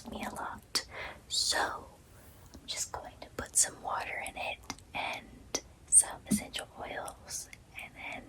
helps me a lot. So I'm just going to put some water in it and some essential oils, and then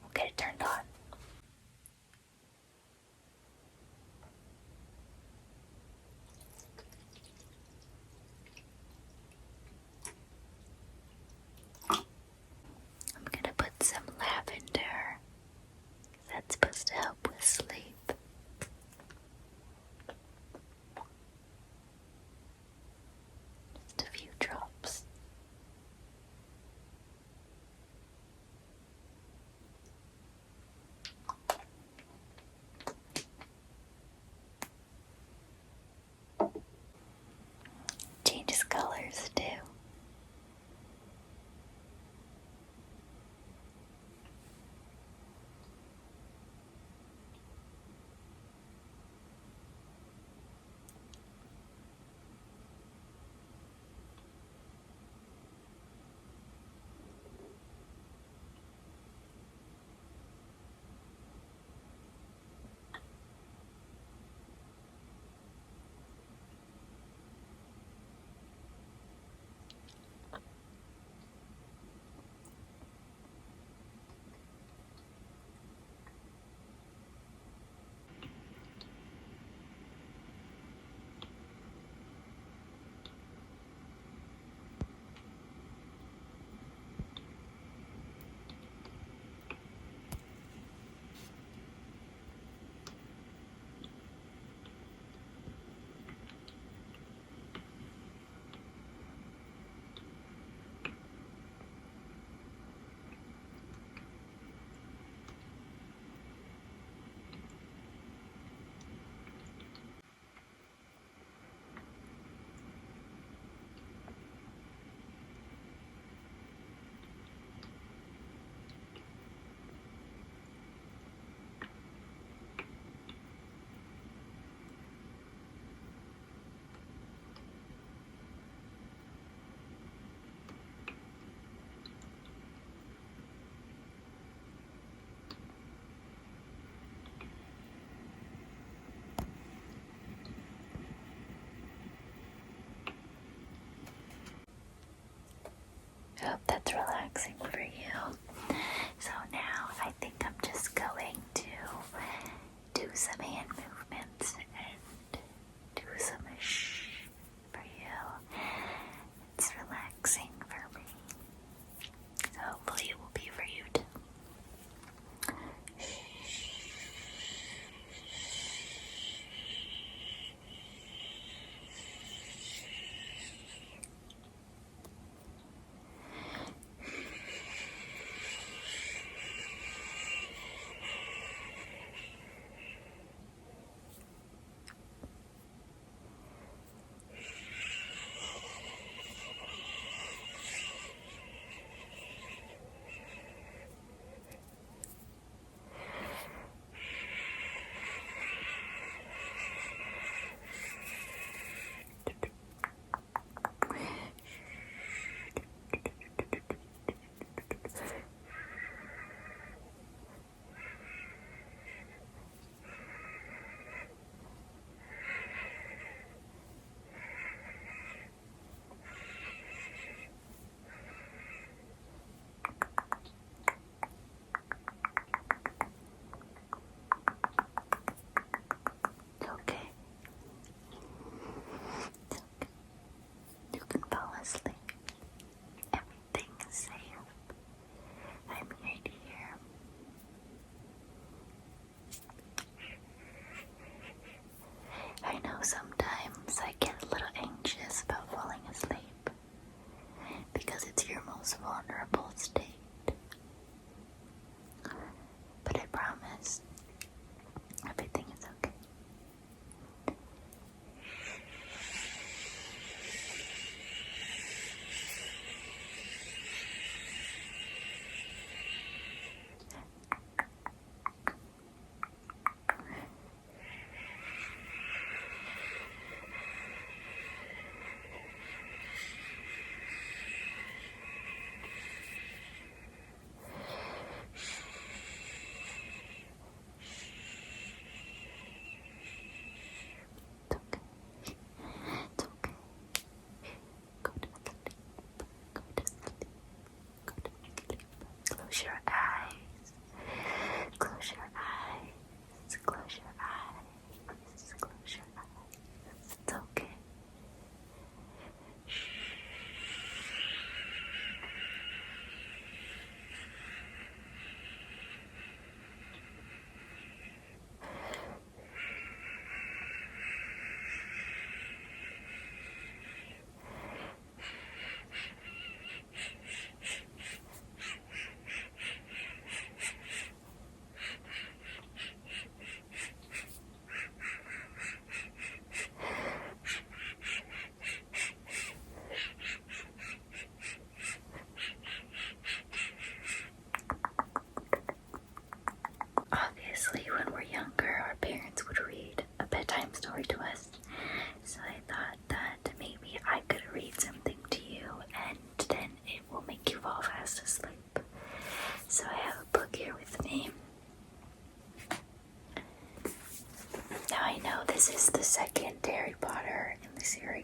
we'll get it turned on. I'm gonna put some lavender. That's supposed to help with sleep. Just a few drops. Changes colors too. I hope that's relaxing for you. So now I think I'm just going to do some hand movements and do some shh for you. It's relaxing for me. So hopefully it will be for you too.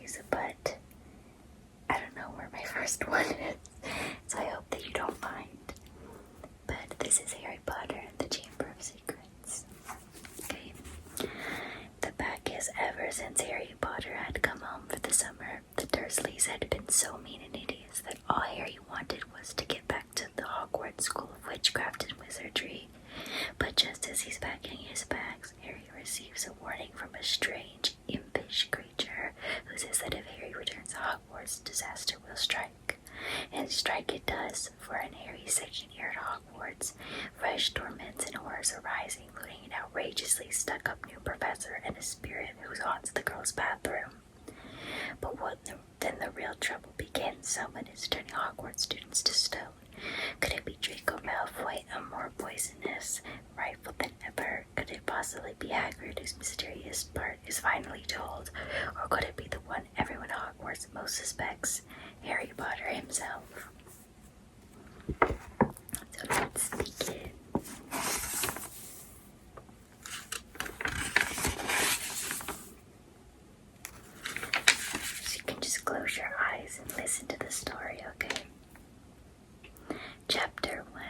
mysteries, but I don't know where my first one is, so I hope that you don't mind. But this is Harry Potter and the Chamber of Secrets. Okay. The back is, ever since Harry Potter had come home for the summer, the Dursleys had been so mean and hideous that all Harry wanted was to get back to the Hogwarts School of Witchcraft and Wizardry. But just as he's packing his bags, Harry receives a warning from a strange, impish creature who says that if Harry returns to Hogwarts, disaster will strike. And strike it does, for in Harry's second year at Hogwarts, fresh torments and horrors arise, including an outrageously stuck-up new professor and a spirit who haunts the girls' bathroom. But then the real trouble begins. Someone is turning Hogwarts students to stone. Could it be Draco Malfoy, a more poisonous rival than ever? Could it possibly be Hagrid, whose mysterious part is finally told? Or could it be the one everyone at Hogwarts most suspects, Harry Potter himself? So let's begin. So you can just close your eyes and listen to the story, okay? Chapter 1,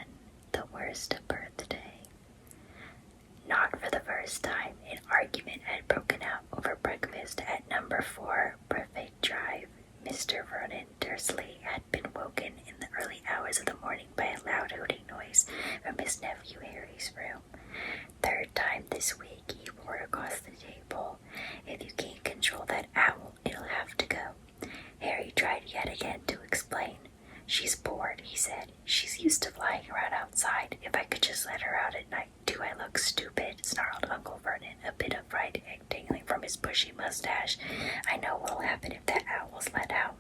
The Worst Birthday. Not for the first time, an argument had broken out over breakfast at number 4 Brevet Drive. Mr. Vernon Dursley had been woken in the early hours of the morning by a loud hooting noise from his nephew Harry's room. Third time this week, he roared across the table. If you can't control that owl, it'll have to go. Harry tried yet again to explain. She's bored, he said. She's used to flying around outside. If I could just let her out at night. Do I look stupid? Snarled Uncle Vernon, a bit of fright dangling from his bushy mustache. I know what'll happen if that owl's let out.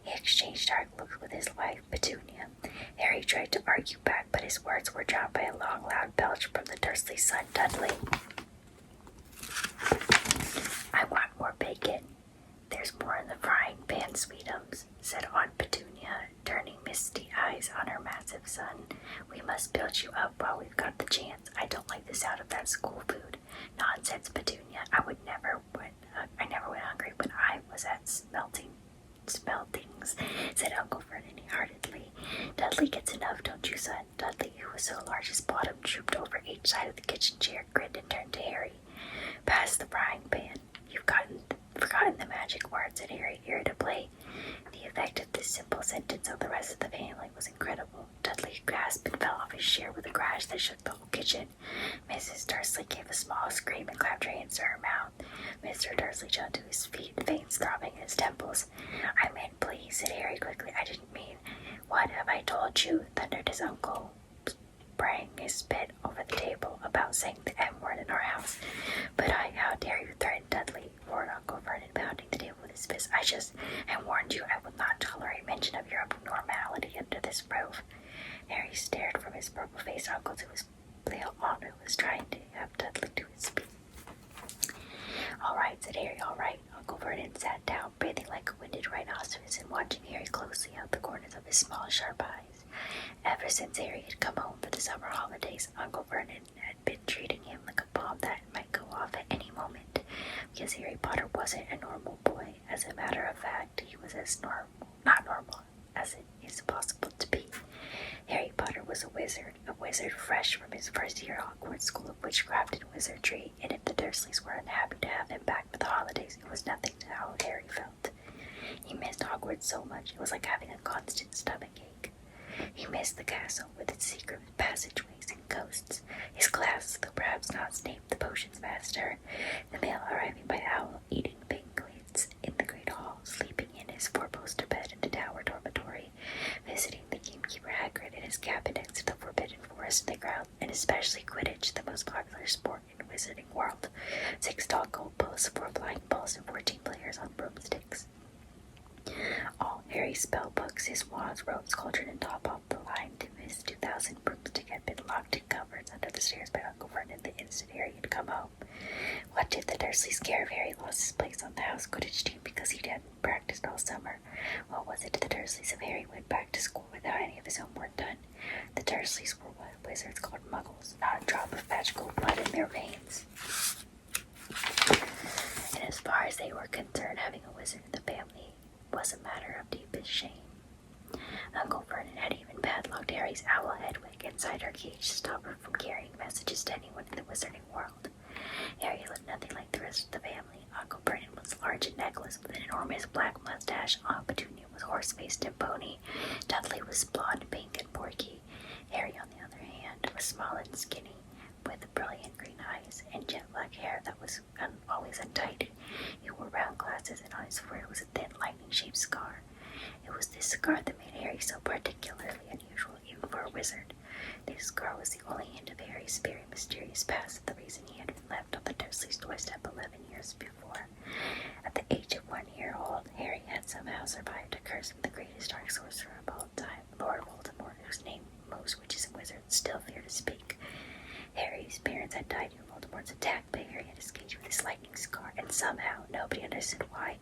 He exchanged dark looks with his wife, Petunia. Harry tried to argue back, but his words were drowned by a long, loud belch from the Dursley son, Dudley. I want more bacon. There's more in the frying pan, sweetums, said Aunt Petunia, turning misty eyes on her massive son. We must build you up while we've got the chance. I don't like the sound of that school food. Nonsense, Petunia. I never went hungry when I was at Smeltings, said Uncle Vernon heartedly. Dudley gets enough, don't you, son? Dudley, who was so large his bottom drooped over each side of the kitchen chair, grinned and turned to Harry. Pass the frying pan. You've forgotten the magic word, said Harry irritably. The effect of this simple sentence on the rest of the family was incredible. Dudley gasped and fell off his chair with a crash that shook the whole kitchen. Mrs. Dursley gave a small scream and clapped her hands to her mouth. Mr. Dursley jumped to his feet, veins throbbing in his temples. I meant please, said Harry quickly. I didn't mean. What have I told you? Thundered his uncle, sprang his spit over the table about saying the M word in our house. But how dare you threaten Dudley? Roared Uncle Vernon, pounding the table with his fist. I warned you I would not tolerate mention of your abnormality under this roof. Harry stared from his purple-faced uncle to his pale aunt, who was trying to have Dudley to his feet. All right, said Harry, all right. Uncle Vernon sat down, breathing like a winded rhinoceros and watching Harry closely out the corners of his small, sharp eyes. Ever since Harry had come home for the summer holidays, Uncle Vernon had been treating him like a bomb that might go off at any moment. Because Harry Potter wasn't a normal boy. As a matter of fact, he was not normal as it is possible to be. Harry Potter was a wizard fresh from his first year at Hogwarts School of Witchcraft and Wizardry, and if the Dursleys were unhappy to have him back for the holidays, it was nothing to how Harry felt. He missed Hogwarts so much, it was like having a constant stomachache. He missed the castle with its secret passageways and ghosts, his class, though perhaps not Snape the potions master, the mail arriving by owl, eating penguins in the great hall, sleeping in his four-poster bed in the tower dormitory, visiting the gamekeeper Hagrid in his cabinets in the Forbidden Forest and the ground, and especially Quidditch, the most popular sport in the wizarding world. 6 tall goal posts, 4 flying balls, and 14 players on broomsticks. All Harry's spell books, his wands, ropes, cauldron, and top off the line to his 2,000 broomstick had been locked in cupboards under the stairs by Uncle Vernon the instant Harry had come home. What did the Dursleys care if Harry lost his place on the house Quidditch team because he hadn't practiced all summer? What was it to the Dursleys if Harry went back to school without any of his homework done? The Dursleys were what wizards called muggles, not a drop of magical blood in their veins. And as far as they were concerned, having a wizard in the was a matter of deepest shame. Uncle Vernon had even padlocked Harry's owl Hedwig inside her cage to stop her from carrying messages to anyone in the wizarding world. Harry looked nothing like the rest of the family. Uncle Vernon was large and neckless with an enormous black mustache. Aunt Petunia was horse-faced and bony. Dudley was blonde, pink, and porky. Harry, on the other hand, was small and skinny, with brilliant green eyes and jet black hair that was always untidy. He wore round glasses, and on his forehead was a thin, lightning-shaped scar. It was this scar that made Harry so particularly unusual, even for a wizard. This scar was the only hint of Harry's very mysterious past, the reason he had been left on the Dursleys' doorstep 11 years before. At the age of 1 year old, Harry had somehow survived a curse from the greatest dark sorcerer of all time, Lord Voldemort, whose name most witches and wizards still fear to speak. Harry's parents had died in Voldemort's attack, but Harry had escaped with his lightning scar, and somehow nobody understood why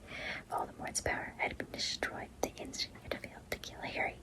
Voldemort's power had been destroyed the instant he had failed to kill Harry.